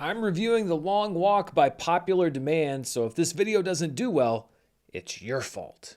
I'm reviewing The Long Walk by popular demand, so if this video doesn't do well, it's your fault.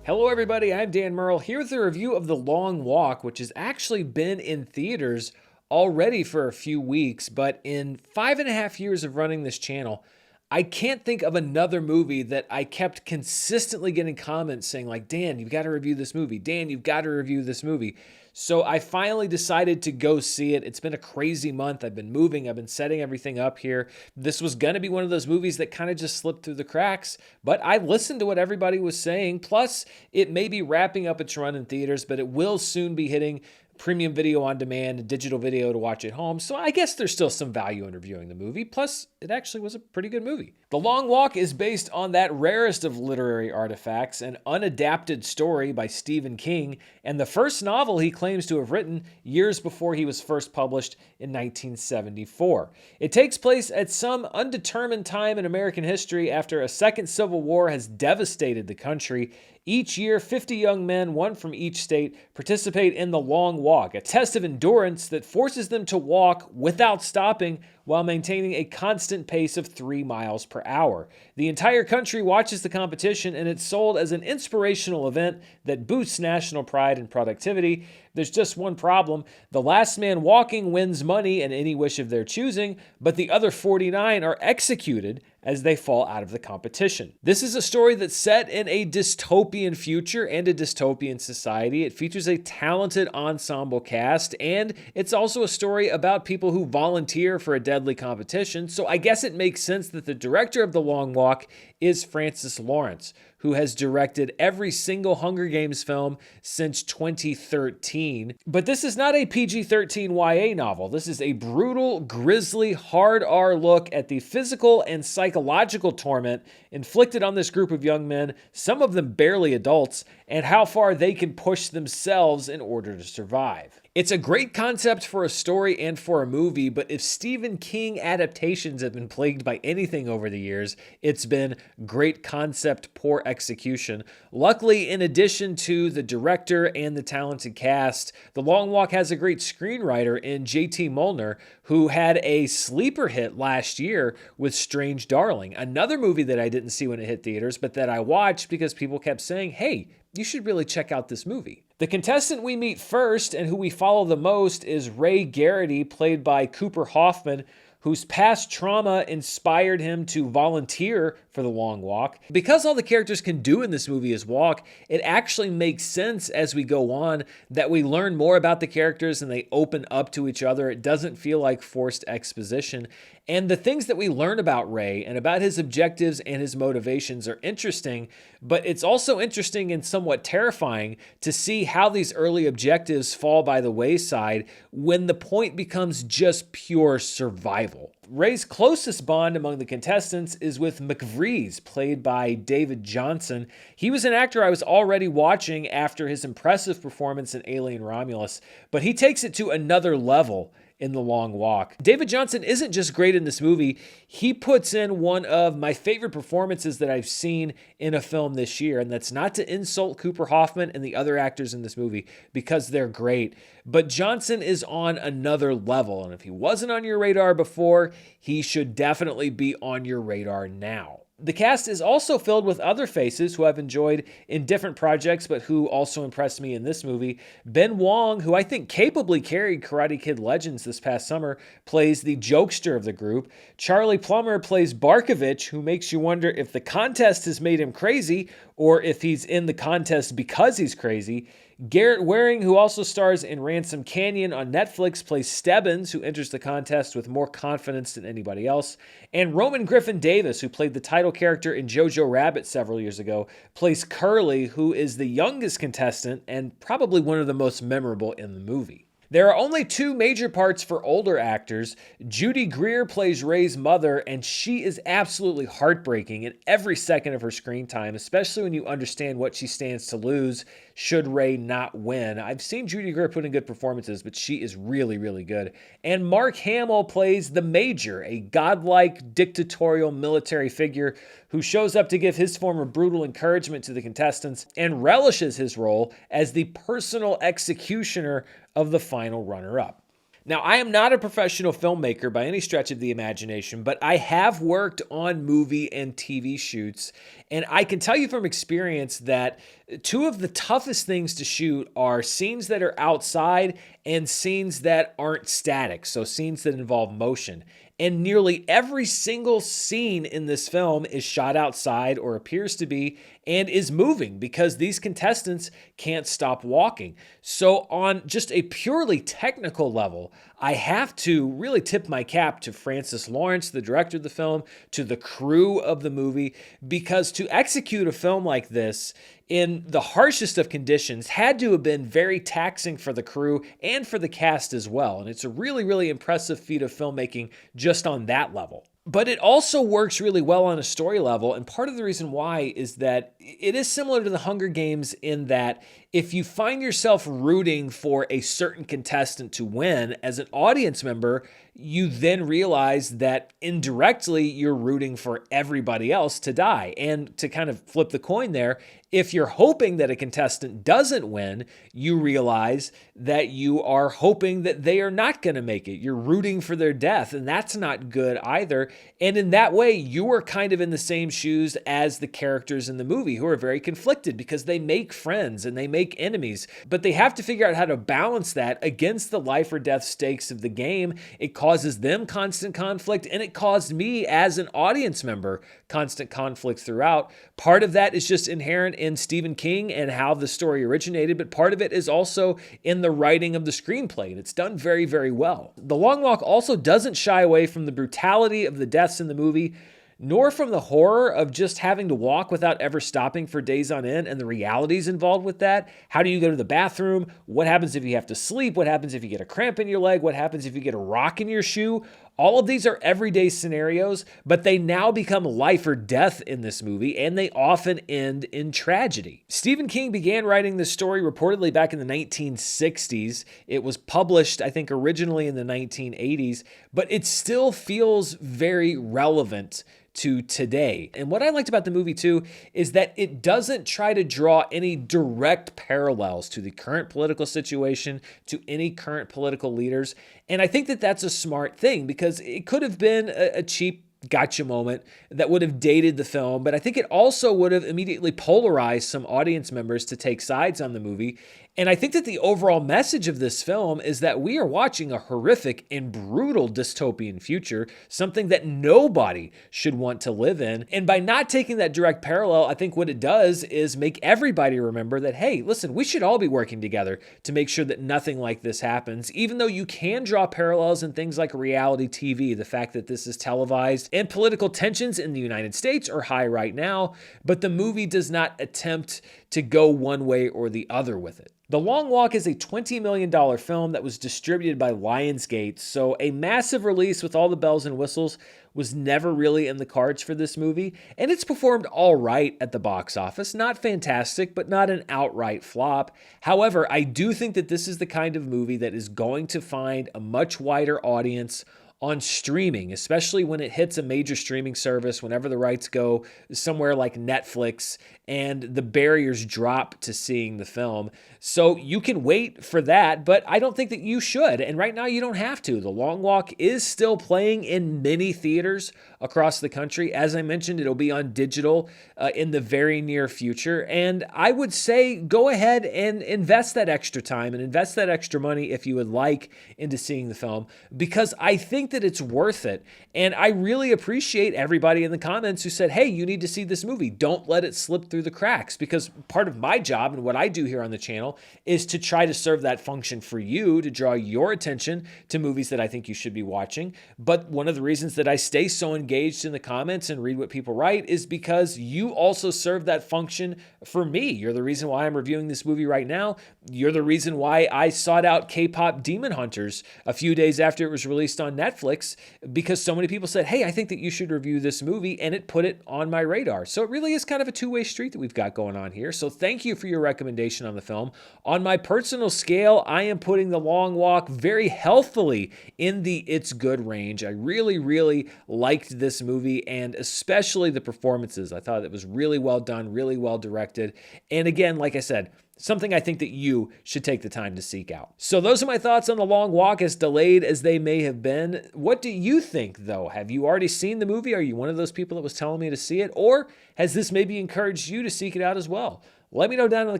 Hello everybody, I'm Dan Murrell here with a review of The Long Walk, which has actually been in theaters already for a few weeks, but in 5.5 years of running this channel, I can't think of another movie that I kept consistently getting comments saying like, Dan, you've got to review this movie. Dan, you've got to review this movie. So I finally decided to go see it. It's been a crazy month. I've been moving. I've been setting everything up here. This was going to be one of those movies that kind of just slipped through the cracks, but I listened to what everybody was saying. Plus, it may be wrapping up its run in theaters, but it will soon be hitting premium video on demand, digital video to watch at home. So I guess there's still some value in reviewing the movie. Plus, it actually was a pretty good movie. The Long Walk is based on that rarest of literary artifacts, an unadapted story by Stephen King, and the first novel he claims to have written years before he was first published in 1974. It takes place at some undetermined time in American history after a second civil war has devastated the country. Each year, 50 young men, one from each state, participate in the Long Walk, a test of endurance that forces them to walk without stopping while maintaining a constant pace of 3 miles per hour. The entire country watches the competition, and it's sold as an inspirational event that boosts national pride and productivity. There's just one problem. The last man walking wins money and any wish of their choosing, but the other 49 are executed as they fall out of the competition. This is a story that's set in a dystopian future and a dystopian society. It features a talented ensemble cast, and it's also a story about people who volunteer for a deadly competition. So I guess it makes sense that the director of The Long Walk is Francis Lawrence, who has directed every single Hunger Games film since 2013. But this is not a PG-13 YA novel. This is a brutal, grisly, hard R look at the physical and psychological torment inflicted on this group of young men, some of them barely adults, and how far they can push themselves in order to survive. It's a great concept for a story and for a movie, but if Stephen King adaptations have been plagued by anything over the years, it's been great concept, poor execution. Luckily, in addition to the director and the talented cast, The Long Walk has a great screenwriter in J.T. Molnar, who had a sleeper hit last year with Strange Darling, another movie that I didn't see when it hit theaters, but that I watched because people kept saying, hey, you should really check out this movie. The contestant we meet first and who we follow the most is Ray Garrity, played by Cooper Hoffman, whose past trauma inspired him to volunteer for The Long Walk. Because all the characters can do in this movie is walk, it actually makes sense as we go on that we learn more about the characters and they open up to each other. It doesn't feel like forced exposition. And the things that we learn about Ray and about his objectives and his motivations are interesting, but it's also interesting and somewhat terrifying to see how these early objectives fall by the wayside when the point becomes just pure survival. Ray's closest bond among the contestants is with McVrees, played by David Johnson. He was an actor I was already watching after his impressive performance in Alien Romulus, but he takes it to another level in The Long Walk. David Johnson isn't just great in this movie, he puts in one of my favorite performances that I've seen in a film this year, and that's not to insult Cooper Hoffman and the other actors in this movie because they're great, but Johnson is on another level, and if he wasn't on your radar before, he should definitely be on your radar now. The cast is also filled with other faces who I've enjoyed in different projects, but who also impressed me in this movie. Ben Wong, who I think capably carried Karate Kid Legends this past summer, plays the jokester of the group. Charlie Plummer plays Barkovich, who makes you wonder if the contest has made him crazy or if he's in the contest because he's crazy. Garrett Waring, who also stars in Ransom Canyon on Netflix, plays Stebbins, who enters the contest with more confidence than anybody else. And Roman Griffin Davis, who played the title character in Jojo Rabbit several years ago, plays Curly, who is the youngest contestant and probably one of the most memorable in the movie. There are only two major parts for older actors. Judy Greer plays Ray's mother, and she is absolutely heartbreaking in every second of her screen time, especially when you understand what she stands to lose should Ray not win. I've seen Judy Greer put in good performances, but she is really, really good. And Mark Hamill plays the Major, a godlike dictatorial military figure who shows up to give his form of brutal encouragement to the contestants and relishes his role as the personal executioner of the final runner-up. Now, I am not a professional filmmaker by any stretch of the imagination, but I have worked on movie and TV shoots, and I can tell you from experience that two of the toughest things to shoot are scenes that are outside and scenes that aren't static, so scenes that involve motion. And nearly every single scene in this film is shot outside or appears to be and is moving because these contestants can't stop walking. So on just a purely technical level, I have to really tip my cap to Francis Lawrence, the director of the film, to the crew of the movie, because to execute a film like this in the harshest of conditions had to have been very taxing for the crew and for the cast as well. And it's a really, really impressive feat of filmmaking just on that level. But it also works really well on a story level, and part of the reason why is that it is similar to the Hunger Games in that if you find yourself rooting for a certain contestant to win, as an audience member, you then realize that indirectly you're rooting for everybody else to die. And to kind of flip the coin there, if you're hoping that a contestant doesn't win, you realize that you are hoping that they are not going to make it. You're rooting for their death, and that's not good either. And in that way, you are kind of in the same shoes as the characters in the movie who are very conflicted because they make friends and they make enemies, but they have to figure out how to balance that against the life or death stakes of the game. It causes them constant conflict, and it caused me as an audience member constant conflict throughout. Part of that is just inherent in Stephen King and how the story originated, but part of it is also in the writing of the screenplay, and it's done very, very well. The Long Walk also doesn't shy away from the brutality of the deaths in the movie, nor from the horror of just having to walk without ever stopping for days on end and the realities involved with that. How do you go to the bathroom? What happens if you have to sleep? What happens if you get a cramp in your leg? What happens if you get a rock in your shoe? All of these are everyday scenarios, but they now become life or death in this movie, and they often end in tragedy. Stephen King began writing this story reportedly back in the 1960s. It was published, I think, originally in the 1980s, but it still feels very relevant to today. And what I liked about the movie too is that it doesn't try to draw any direct parallels to the current political situation, to any current political leaders. And I think that that's a smart thing because it could have been a cheap gotcha moment that would have dated the film, but I think it also would have immediately polarized some audience members to take sides on the movie. And I think that the overall message of this film is that we are watching a horrific and brutal dystopian future, something that nobody should want to live in. And by not taking that direct parallel, I think what it does is make everybody remember that, hey, listen, we should all be working together to make sure that nothing like this happens, even though you can draw parallels in things like reality TV, the fact that this is televised, and political tensions in the United States are high right now, but the movie does not attempt to go one way or the other with it. The Long Walk is a $20 million film that was distributed by Lionsgate, so a massive release with all the bells and whistles was never really in the cards for this movie, and it's performed all right at the box office. Not fantastic, but not an outright flop. However, I do think that this is the kind of movie that is going to find a much wider audience on streaming, especially when it hits a major streaming service, whenever the rights go somewhere like Netflix and the barriers drop to seeing the film. So you can wait for that, but I don't think that you should. And right now you don't have to. The Long Walk is still playing in many theaters across the country. As I mentioned, it'll be on digital in the very near future. And I would say go ahead and invest that extra time and invest that extra money if you would like into seeing the film, because I think that it's worth it. And I really appreciate everybody in the comments who said, hey, you need to see this movie. Don't let it slip through through the cracks, because part of my job and what I do here on the channel is to try to serve that function for you, to draw your attention to movies that I think you should be watching. But one of the reasons that I stay so engaged in the comments and read what people write is because you also serve that function for me. You're the reason why I'm reviewing this movie right now. You're the reason why I sought out K-pop Demon Hunters a few days after it was released on Netflix, because so many people said, hey, I think that you should review this movie, and it put it on my radar. So it really is kind of a two-way street that we've got going on here. So thank you for your recommendation on the film. On my personal scale, I am putting The Long Walk very healthily in the it's good range. I really, really liked this movie, and especially the performances. I thought it was really well done, really well directed. And again, like I said, something I think that you should take the time to seek out. So those are my thoughts on The Long Walk, as delayed as they may have been. What do you think, though? Have you already seen the movie? Are you one of those people that was telling me to see it? Or has this maybe encouraged you to seek it out as well? Let me know down in the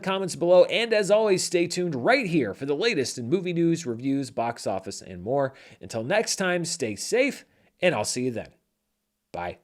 comments below. And as always, stay tuned right here for the latest in movie news, reviews, box office, and more. Until next time, stay safe, and I'll see you then. Bye.